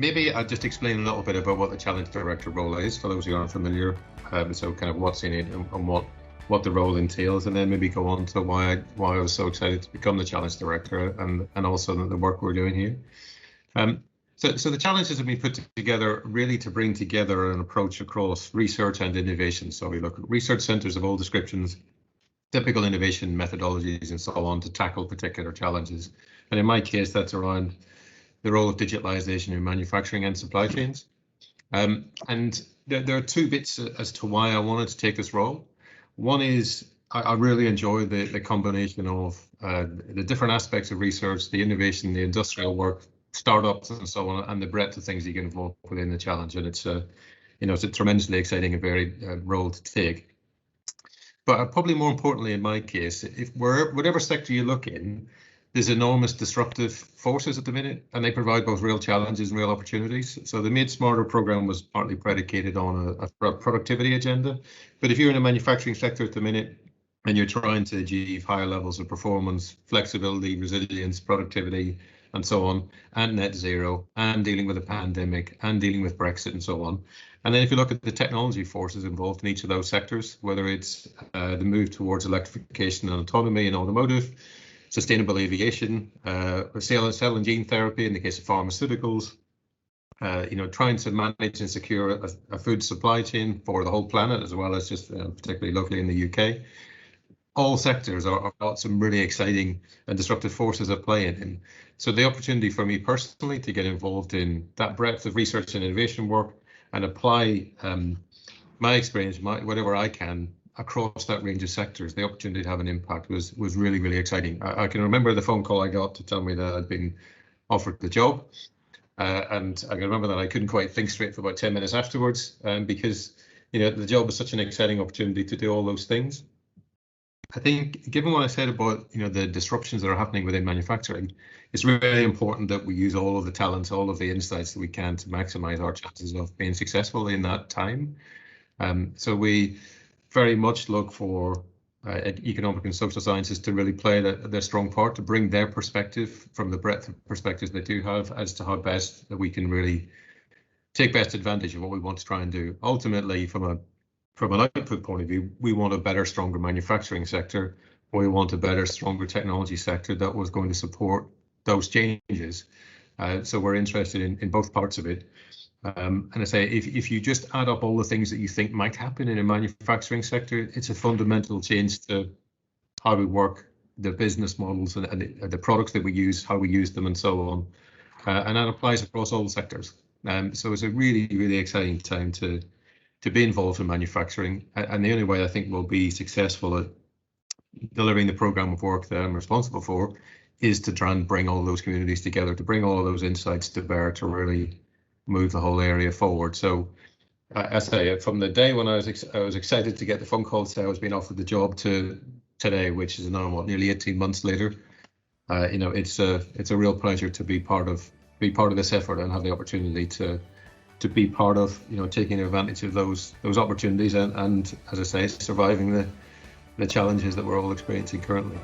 Maybe I'll just explain a little bit about what the challenge director role is for those who aren't familiar. So kind of what's in it and what the role entails, and then maybe go on to why I was so excited to become the challenge director and also the work we're doing here. So the challenges have been put together really to bring together an approach across research and innovation. So we look at research centres of all descriptions, typical innovation methodologies and so on to tackle particular challenges. And in my case, that's around the role of digitalization in manufacturing and supply chains. And there are two bits as to why I wanted to take this role. One is I really enjoy the combination of the different aspects of research, the innovation, the industrial work, startups and so on, and the breadth of things you get involved within the challenge. And it's a tremendously exciting and varied role to take. But probably more importantly, in my case, whatever sector you look in, there's enormous disruptive forces at the minute, and they provide both real challenges and real opportunities. So the Made Smarter program was partly predicated on a productivity agenda. But if you're in a manufacturing sector at the minute and you're trying to achieve higher levels of performance, flexibility, resilience, productivity, and so on, and net zero, and dealing with a pandemic, and dealing with Brexit and so on. And then if you look at the technology forces involved in each of those sectors, whether it's the move towards electrification and autonomy in automotive, sustainable aviation, cell and gene therapy in the case of pharmaceuticals, trying to manage and secure a food supply chain for the whole planet, as well as just particularly locally in the UK. All sectors are got some really exciting and disruptive forces at play in. And so the opportunity for me personally to get involved in that breadth of research and innovation work and apply my experience, whatever I can, across that range of sectors, the opportunity to have an impact was really, really exciting. I can remember the phone call I got to tell me that I'd been offered the job. And I can remember that I couldn't quite think straight for about 10 minutes afterwards, because the job was such an exciting opportunity to do all those things. I think, given what I said about the disruptions that are happening within manufacturing, it's really important that we use all of the talents, all of the insights that we can to maximise our chances of being successful in that time. So we very much look for economic and social sciences to really play their strong part, to bring their perspective from the breadth of perspectives they do have as to how best that we can really take best advantage of what we want to try and do. Ultimately, from an output point of view, we want a better, stronger manufacturing sector. We want a better, stronger technology sector that was going to support those changes. So we're interested in both parts of it. And I say, if you just add up all the things that you think might happen in a manufacturing sector, it's a fundamental change to how we work, the business models and the products that we use, how we use them and so on. And that applies across all sectors. So it's a really, really exciting time to be involved in manufacturing. And the only way I think we'll be successful at delivering the program of work that I'm responsible for is to try and bring all those communities together, to bring all of those insights to bear, to really move the whole area forward. So I say, from the day when I was excited to get the phone call to say I was being offered the job to today, which is now nearly 18 months later, it's a real pleasure to be part of this effort and have the opportunity to be part of taking advantage of those opportunities and as I say, surviving the challenges that we're all experiencing currently.